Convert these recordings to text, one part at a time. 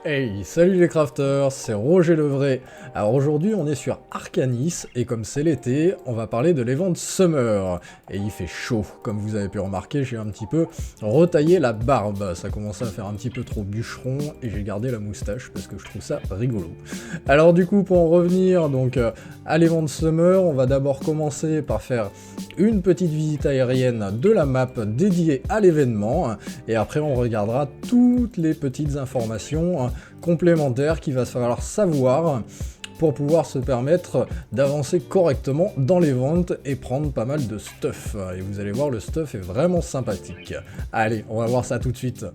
Hey, salut les crafters, c'est Roger Levray. Alors aujourd'hui on est sur Arcanis et comme c'est l'été, on va parler de l'event Summer. Et il fait chaud, comme vous avez pu remarquer, j'ai un petit peu retaillé la barbe. Ça commençait à faire un petit peu trop bûcheron et j'ai gardé la moustache parce que je trouve ça rigolo. Alors du coup pour en revenir donc à l'event Summer, on va d'abord commencer par faire une petite visite aérienne de la map dédiée à l'événement et après on regardera toutes les petites informations complémentaires qu'il va falloir savoir pour pouvoir se permettre d'avancer correctement dans les ventes et prendre pas mal de stuff. Et vous allez voir, le stuff est vraiment sympathique. Allez, on va voir ça tout de suite.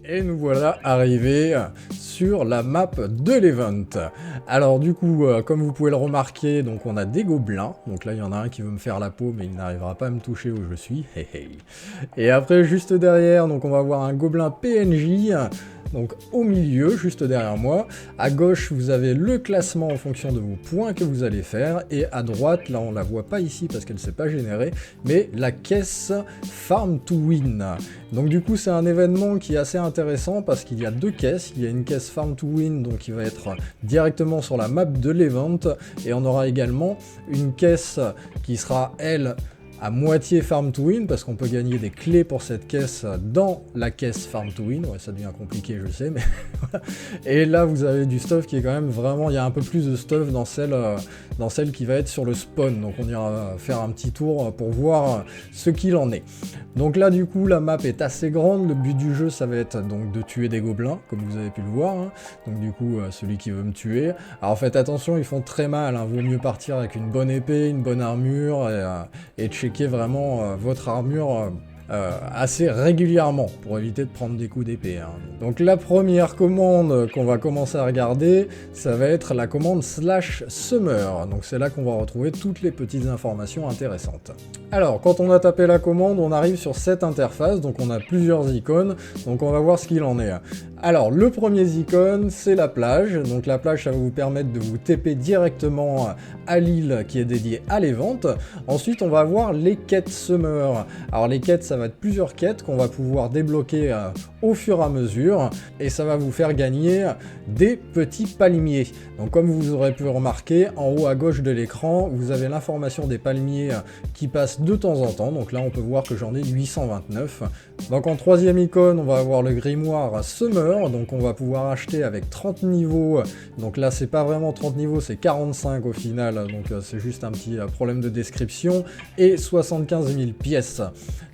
Et nous voilà arrivés sur la map de l'event. Alors du coup, comme vous pouvez le remarquer, donc on a des gobelins. Donc là, il y en a un qui veut me faire la peau, mais il n'arrivera pas à me toucher où je suis. Hey, hey. Et après, juste derrière, donc on va avoir un gobelin PNJ. Donc au milieu, juste derrière moi, à gauche vous avez le classement en fonction de vos points que vous allez faire, et à droite, là on la voit pas ici parce qu'elle ne s'est pas générée, mais la caisse Farm to Win. Donc du coup c'est un événement qui est assez intéressant parce qu'il y a deux caisses, il y a une caisse Farm to Win donc qui va être directement sur la map de l'event, et on aura également une caisse qui sera elle à moitié Farm to Win, parce qu'on peut gagner des clés pour cette caisse dans la caisse Farm to Win. Ouais, ça devient compliqué, je sais, mais voilà. Et là, vous avez du stuff qui est quand même vraiment... Il y a un peu plus de stuff dans celle qui va être sur le spawn. Donc on ira faire un petit tour pour voir ce qu'il en est. Donc là, du coup, la map est assez grande. Le but du jeu, ça va être donc de tuer des gobelins, comme vous avez pu le voir. Hein. Donc du coup, celui qui veut me tuer. Alors faites attention, ils font très mal. Hein. Vaut mieux partir avec une bonne épée, une bonne armure, et checker vraiment votre armure assez régulièrement pour éviter de prendre des coups d'épée. Hein. Donc la première commande qu'on va commencer à regarder, ça va être la commande /summer. Donc c'est là qu'on va retrouver toutes les petites informations intéressantes. Alors quand on a tapé la commande, on arrive sur cette interface, donc on a plusieurs icônes, donc on va voir ce qu'il en est. Alors le premier icône, c'est la plage. Donc la plage, ça va vous permettre de vous TP directement à l'île qui est dédiée à l'event. Ensuite on va avoir les quêtes summer. Alors les quêtes, ça va être plusieurs quêtes qu'on va pouvoir débloquer au fur et à mesure, et ça va vous faire gagner des petits palmiers. Donc comme vous aurez pu remarquer, en haut à gauche de l'écran, vous avez l'information des palmiers qui passent de temps en temps. Donc là on peut voir que j'en ai 829. Donc en troisième icône, on va avoir le grimoire Summer, donc on va pouvoir acheter avec 30 niveaux. Donc là c'est pas vraiment 30 niveaux, c'est 45 au final, donc c'est juste un petit problème de description, et 75 000 pièces.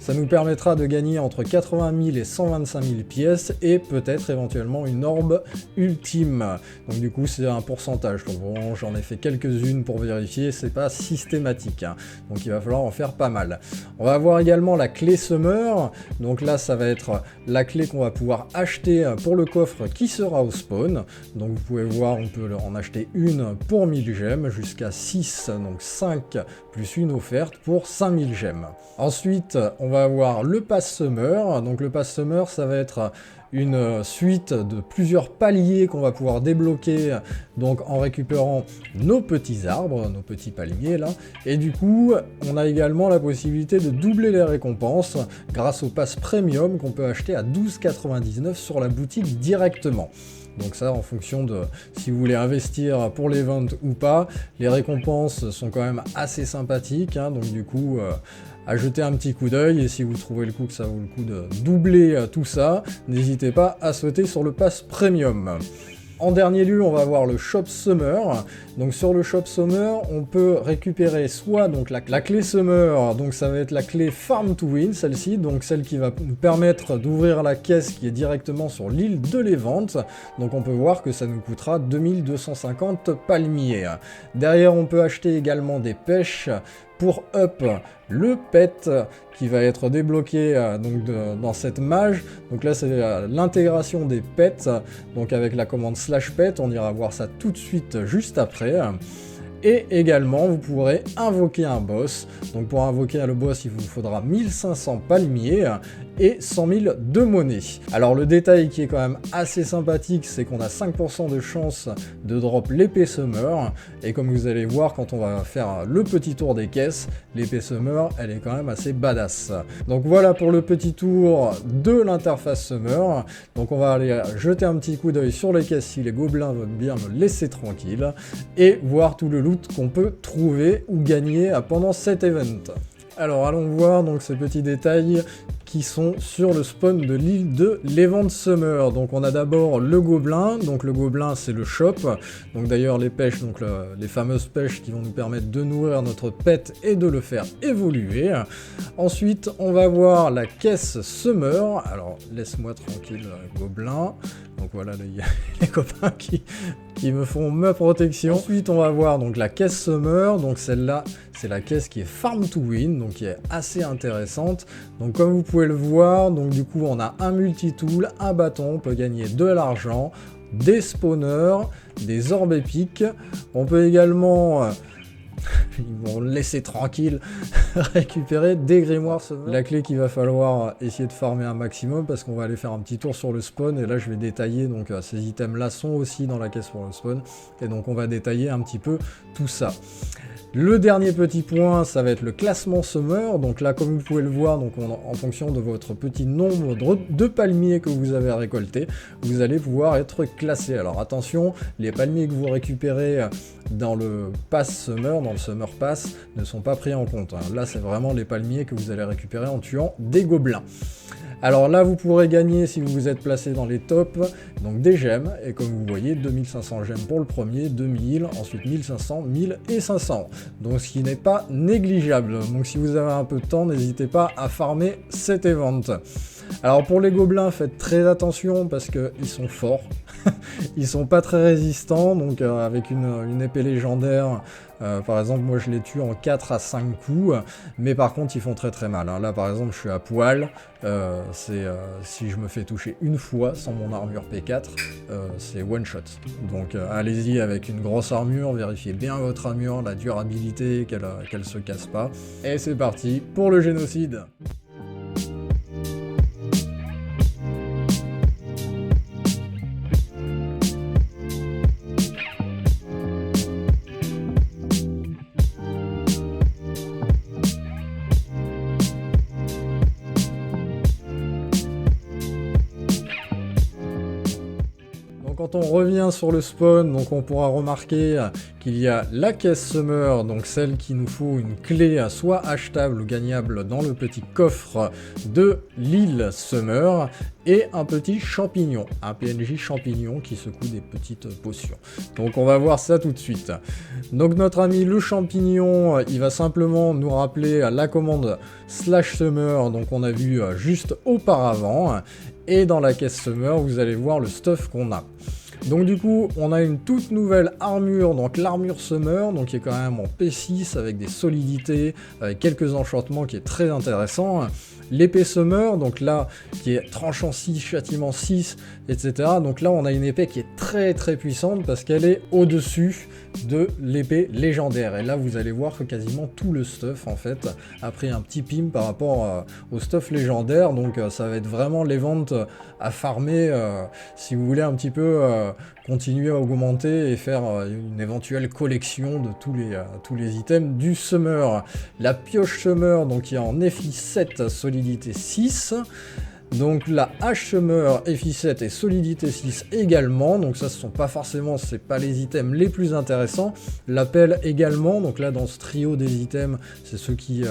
Ça nous permettra de gagner entre 80 000 et 125 000 pièces et peut-être éventuellement une orbe ultime. Donc du coup c'est un pourcentage, donc bon, j'en ai fait quelques-unes pour vérifier, c'est pas systématique, hein. Donc il va falloir en faire pas mal. On va avoir également la clé Summer, donc là ça va être la clé qu'on va pouvoir acheter pour le coffre qui sera au spawn. Donc vous pouvez voir, on peut en acheter une pour 1000 gemmes, jusqu'à 6, donc 5 plus une offerte pour 5000 gemmes. Ensuite, on va avoir le Pass Summer. Donc le Pass Summer, ça va être une suite de plusieurs paliers qu'on va pouvoir débloquer donc en récupérant nos petits arbres, nos petits palmiers là. Et du coup, on a également la possibilité de doubler les récompenses grâce au Pass Premium qu'on peut acheter à 12,99 sur la boutique directement. Donc ça, en fonction de si vous voulez investir pour l'event ou pas, les récompenses sont quand même assez sympathiques, hein, donc du coup, à jeter un petit coup d'œil, et si vous trouvez le coup que ça vaut le coup de doubler tout ça, n'hésitez pas à sauter sur le Pass Premium. En dernier lieu, on va avoir le Shop Summer. Donc sur le Shop Summer, on peut récupérer soit donc la clé Summer, donc ça va être la clé Farm to Win, celle-ci, donc celle qui va nous permettre d'ouvrir la caisse qui est directement sur l'île de l'Event. Donc on peut voir que ça nous coûtera 2250 palmiers. Derrière, on peut acheter également des pêches pour up le pet qui va être débloqué donc dans cette mage. Donc là c'est l'intégration des pets, donc avec la commande /pet, on ira voir ça tout de suite juste après. Et également, vous pourrez invoquer un boss. Donc pour invoquer le boss, il vous faudra 1500 palmiers et 100 000 de monnaie. Alors le détail qui est quand même assez sympathique, c'est qu'on a 5% de chance de drop l'épée Summer. Et comme vous allez voir, quand on va faire le petit tour des caisses, l'épée Summer, elle est quand même assez badass. Donc voilà pour le petit tour de l'interface Summer. Donc on va aller jeter un petit coup d'œil sur les caisses si les gobelins veulent bien me laisser tranquille. Et voir tout le loot qu'on peut trouver ou gagner pendant cet event. Alors allons voir donc ces petits détails qui sont sur le spawn de l'île de l'Event Summer. Donc on a d'abord le gobelin, donc le gobelin c'est le shop, donc d'ailleurs les pêches, donc les fameuses pêches qui vont nous permettre de nourrir notre pet et de le faire évoluer. Ensuite on va voir la caisse Summer, alors laisse-moi tranquille gobelin, donc voilà les copains qui me font ma protection. Ensuite on va voir donc la caisse Summer, donc celle-là c'est la caisse qui est Farm to Win, donc qui est assez intéressante. Donc comme vous pouvez le voir, donc du coup on a un multi-tool, un bâton, on peut gagner de l'argent, des spawners, des orbes épiques. On peut également, ils vont laisser tranquille, récupérer des grimoires Summer. La clé qu'il va falloir essayer de farmer un maximum parce qu'on va aller faire un petit tour sur le spawn et là je vais détailler, donc ces items là sont aussi dans la caisse pour le spawn et donc on va détailler un petit peu tout ça. Le dernier petit point, ça va être le classement Summer. Donc là, comme vous pouvez le voir, donc en fonction de votre petit nombre de palmiers que vous avez récoltés, vous allez pouvoir être classé. Alors attention, les palmiers que vous récupérez dans le Pass Summer, dans le Summer Pass, ne sont pas pris en compte, hein. Là, c'est vraiment les palmiers que vous allez récupérer en tuant des gobelins. Alors là, vous pourrez gagner, si vous vous êtes placé dans les tops, donc des gemmes, et comme vous voyez, 2500 gemmes pour le premier, 2000, ensuite 1500, 1000 et 500. Donc ce qui n'est pas négligeable. Donc si vous avez un peu de temps, n'hésitez pas à farmer cet event. Alors pour les gobelins, faites très attention parce qu'ils sont forts. Ils sont pas très résistants, donc avec une épée légendaire, par exemple moi je les tue en 4 à 5 coups, mais par contre ils font très très mal, hein. Là par exemple je suis à poil, si je me fais toucher une fois sans mon armure P4, c'est one shot. Donc allez-y avec une grosse armure, vérifiez bien votre armure, la durabilité, qu'elle se casse pas, et c'est parti pour le génocide. Quand on revient sur le spawn, donc on pourra remarquer qu'il y a la caisse Summer, donc celle qui nous faut une clé soit achetable ou gagnable dans le petit coffre de l'île Summer, et un petit champignon, un PNJ champignon qui secoue des petites potions. Donc on va voir ça tout de suite. Donc notre ami le champignon, il va simplement nous rappeler la commande /summer, donc on a vu juste auparavant, et dans la caisse summer, vous allez voir le stuff qu'on a. Donc du coup, on a une toute nouvelle armure, donc l'armure Summer, donc qui est quand même en P6 avec des solidités, avec quelques enchantements qui est très intéressant. L'épée Summer, donc là, qui est tranchant 6, châtiment 6, etc. Donc là, on a une épée qui est très très puissante parce qu'elle est au-dessus de l'épée légendaire. Et là, vous allez voir que quasiment tout le stuff, en fait, a pris un petit pim par rapport au stuff légendaire. Donc ça va être vraiment les ventes à farmer si vous voulez un petit peu continuer à augmenter et faire une éventuelle collection de tous les items du Summer. La pioche Summer, donc qui est en FI7, solidité 6. Donc la hache Summer, FI7 et solidité 6 également, donc ça ce sont pas forcément, c'est pas les items les plus intéressants. La pelle également, donc là dans ce trio des items, c'est ceux qui,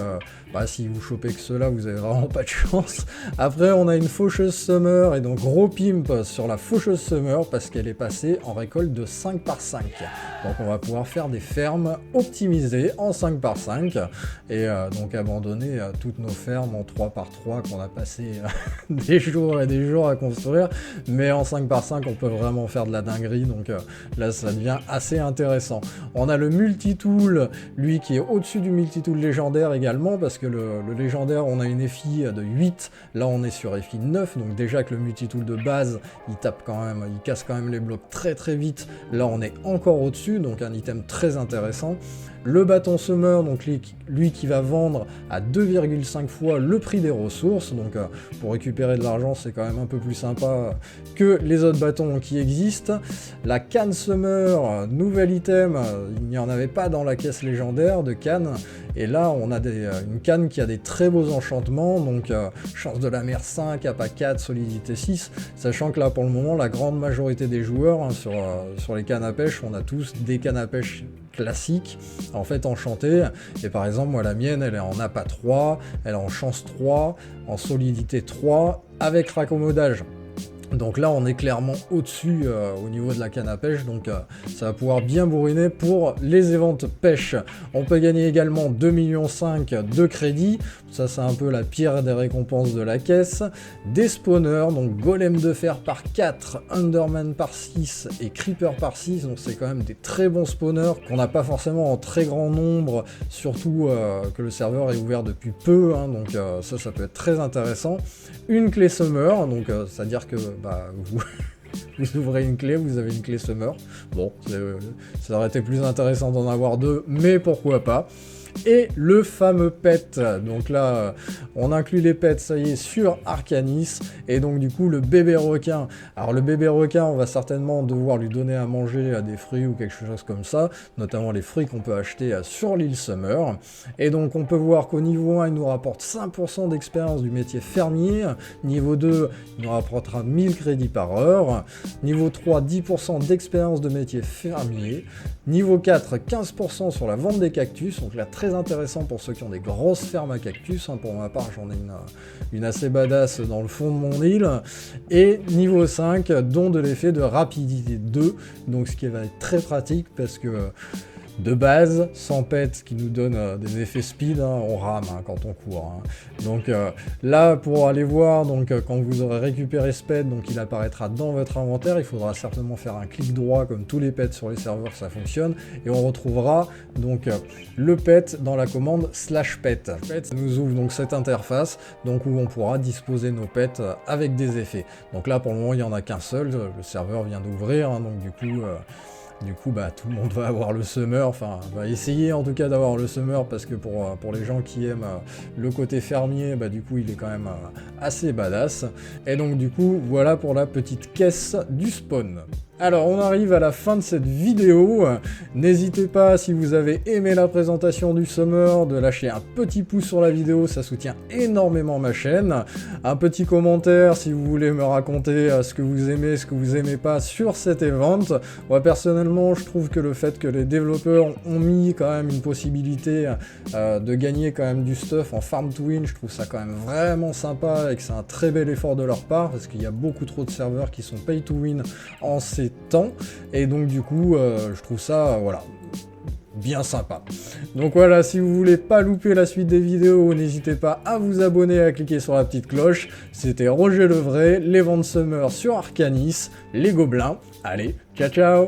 si vous chopez que ceux-là, vous avez vraiment pas de chance. Après on a une faucheuse Summer, et donc gros pimp sur la faucheuse Summer, parce qu'elle est passée en récolte de 5 par 5. Donc on va pouvoir faire des fermes optimisées en 5 par 5, et donc abandonner toutes nos fermes en 3 par 3 qu'on a passé... des jours et des jours à construire, mais en 5 par 5 on peut vraiment faire de la dinguerie, donc là ça devient assez intéressant. On a le multitool, lui qui est au-dessus du multitool légendaire également, parce que le légendaire on a une FI de 8, là on est sur FI 9, donc déjà que le multitool de base il tape quand même, il casse quand même les blocs très très vite, là on est encore au-dessus, donc un item très intéressant. Le bâton Summer, donc lui qui va vendre à 2,5 fois le prix des ressources, donc pour récupérer de l'argent c'est quand même un peu plus sympa que les autres bâtons qui existent. La canne Summer, nouvel item, il n'y en avait pas dans la caisse légendaire de canne, et là on a une canne qui a des très beaux enchantements, donc chance de la mer 5, APA 4, solidité 6, sachant que là pour le moment la grande majorité des joueurs sur les cannes à pêche, on a tous des cannes à pêche classique, en fait enchantée, et par exemple moi la mienne elle est en APA 3, elle est en chance 3, en solidité 3, avec raccommodage. Donc là on est clairement au-dessus au niveau de la canne à pêche, donc ça va pouvoir bien bourriner pour les éventes pêche. On peut gagner également 2,5 millions de crédits, ça c'est un peu la pire des récompenses de la caisse. Des spawners, donc golem de fer par 4, Underman par 6 et Creeper par 6, donc c'est quand même des très bons spawners qu'on n'a pas forcément en très grand nombre, surtout que le serveur est ouvert depuis peu, hein, donc ça peut être très intéressant. Une clé Summer, donc c'est-à-dire que vous ouvrez une clé, vous avez une clé Summer. Bon, ça aurait été plus intéressant d'en avoir deux, mais pourquoi pas. Et le fameux pet, donc là on inclut les pets, ça y est, sur Arcanis, et donc du coup le bébé requin. Alors le bébé requin, on va certainement devoir lui donner à manger des fruits ou quelque chose comme ça, notamment les fruits qu'on peut acheter sur l'île Summer. Et donc on peut voir qu'au niveau 1 il nous rapporte 5% d'expérience du métier fermier, niveau 2 il nous rapportera 1000 crédits par heure, niveau 3 10% d'expérience de métier fermier, niveau 4 15% sur la vente des cactus, donc là très intéressant pour ceux qui ont des grosses fermes à cactus, hein. Pour ma part j'en ai une assez badass dans le fond de mon île, et niveau 5 don de l'effet de rapidité 2, donc ce qui va être très pratique parce que de base, sans pet qui nous donne des effets speed, hein, on rame quand on court. Hein. Donc là, pour aller voir, donc quand vous aurez récupéré ce pet, donc il apparaîtra dans votre inventaire, il faudra certainement faire un clic droit comme tous les pets sur les serveurs, ça fonctionne, et on retrouvera donc le pet dans la commande /pet. Pet nous ouvre donc cette interface, donc où on pourra disposer nos pets avec des effets. Donc là, pour le moment, il n'y en a qu'un seul, le serveur vient d'ouvrir, hein, donc du coup, tout le monde va avoir le Summer, enfin, va essayer en tout cas d'avoir le Summer, parce que pour les gens qui aiment le côté fermier, du coup, il est quand même assez badass. Et donc, du coup, voilà pour la petite caisse du spawn. Alors, on arrive à la fin de cette vidéo. N'hésitez pas, si vous avez aimé la présentation du Summer, de lâcher un petit pouce sur la vidéo, ça soutient énormément ma chaîne. Un petit commentaire si vous voulez me raconter ce que vous aimez, ce que vous aimez pas sur cet event. Moi, personnellement, je trouve que le fait que les développeurs ont mis quand même une possibilité de gagner quand même du stuff en farm to win, je trouve ça quand même vraiment sympa et que c'est un très bel effort de leur part, parce qu'il y a beaucoup trop de serveurs qui sont pay to win en ces temps, et donc du coup je trouve ça voilà bien sympa. Donc voilà, si vous voulez pas louper la suite des vidéos, n'hésitez pas à vous abonner et à cliquer sur la petite cloche. C'était Roger Le Vrai, l'Event Summer sur Arcanis, les gobelins. Allez, ciao ciao.